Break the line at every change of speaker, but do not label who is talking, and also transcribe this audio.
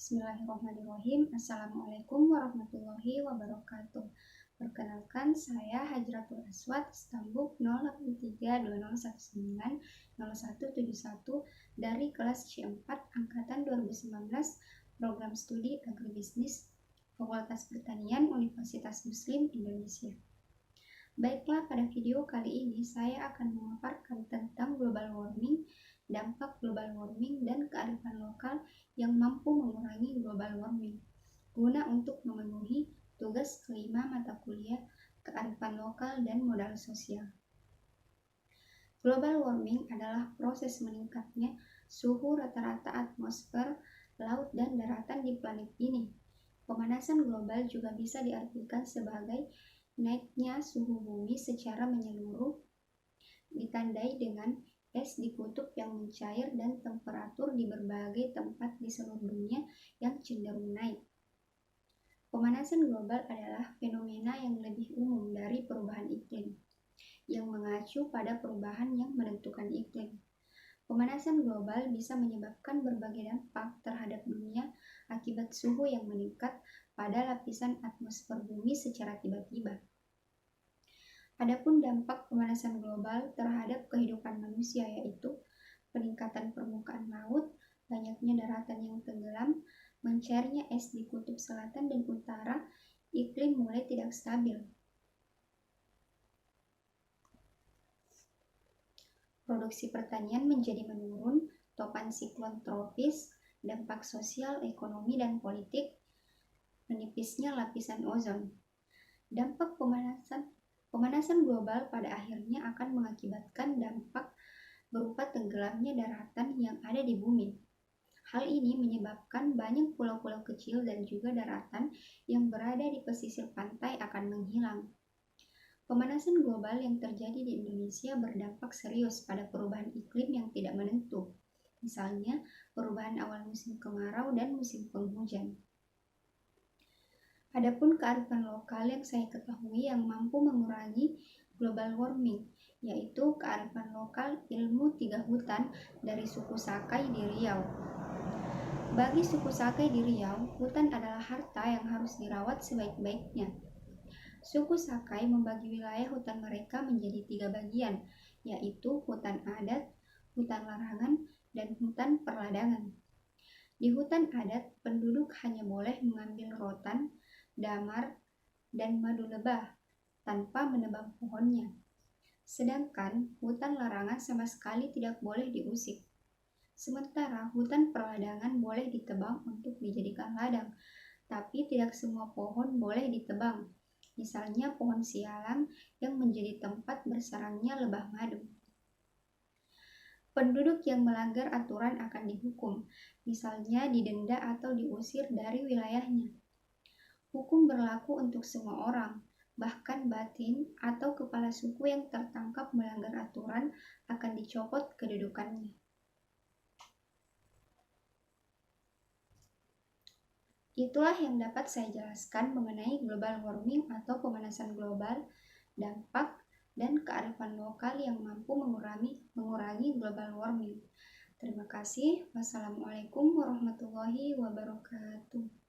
Bismillahirrahmanirrahim. Assalamualaikum warahmatullahi wabarakatuh. Perkenalkan, saya Hajratul Aswad, Stambuk 0832219071 dari kelas C4 Angkatan 2019, Program Studi Agribisnis, Fakultas Pertanian Universitas Muslim Indonesia. Baiklah, pada video kali ini saya akan memaparkan tentang global warming, dampak global warming, dan kearifan lokal yang mampu mengurangi global warming, guna untuk memenuhi tugas kelima mata kuliah kearifan lokal dan modal sosial. Global warming adalah proses meningkatnya suhu rata-rata atmosfer, laut, dan daratan di planet ini. Pemanasan global juga bisa diartikan sebagai naiknya suhu bumi secara menyeluruh, ditandai dengan es di kutub yang mencair dan temperatur di berbagai tempat di seluruh dunia yang cenderung naik. Pemanasan global adalah fenomena yang lebih umum dari perubahan iklim, yang mengacu pada perubahan yang menentukan iklim. Pemanasan global bisa menyebabkan berbagai dampak terhadap dunia akibat suhu yang meningkat pada lapisan atmosfer bumi secara tiba-tiba. Adapun dampak pemanasan global terhadap kehidupan manusia yaitu peningkatan permukaan laut, banyaknya daratan yang tenggelam, mencairnya es di kutub selatan dan utara, iklim mulai tidak stabil. Produksi pertanian menjadi menurun, topan siklon tropis, dampak sosial, ekonomi, dan politik, menipisnya lapisan ozon. Dampak Pemanasan global pada akhirnya akan mengakibatkan dampak berupa tenggelamnya daratan yang ada di bumi. Hal ini menyebabkan banyak pulau-pulau kecil dan juga daratan yang berada di pesisir pantai akan menghilang. Pemanasan global yang terjadi di Indonesia berdampak serius pada perubahan iklim yang tidak menentu, misalnya perubahan awal musim kemarau dan musim penghujan. Adapun kearifan lokal yang saya ketahui yang mampu mengurangi global warming, yaitu kearifan lokal ilmu 3 hutan dari suku Sakai di Riau. Bagi suku Sakai di Riau, hutan adalah harta yang harus dirawat sebaik-baiknya. Suku Sakai membagi wilayah hutan mereka menjadi 3 bagian, yaitu hutan adat, hutan larangan, dan hutan perladangan. Di hutan adat, penduduk hanya boleh mengambil rotan, damar, dan madu lebah tanpa menebang pohonnya. Sedangkan hutan larangan sama sekali tidak boleh diusik. Sementara hutan perladangan boleh ditebang untuk dijadikan ladang, tapi tidak semua pohon boleh ditebang. Misalnya pohon sialang yang menjadi tempat bersarangnya lebah madu. Penduduk yang melanggar aturan akan dihukum, misalnya didenda atau diusir dari wilayahnya. Hukum berlaku untuk semua orang, bahkan batin atau kepala suku yang tertangkap melanggar aturan akan dicopot kedudukannya. Itulah yang dapat saya jelaskan mengenai global warming atau pemanasan global, dampak, dan kearifan lokal yang mampu mengurangi global warming. Terima kasih. Wassalamualaikum warahmatullahi wabarakatuh.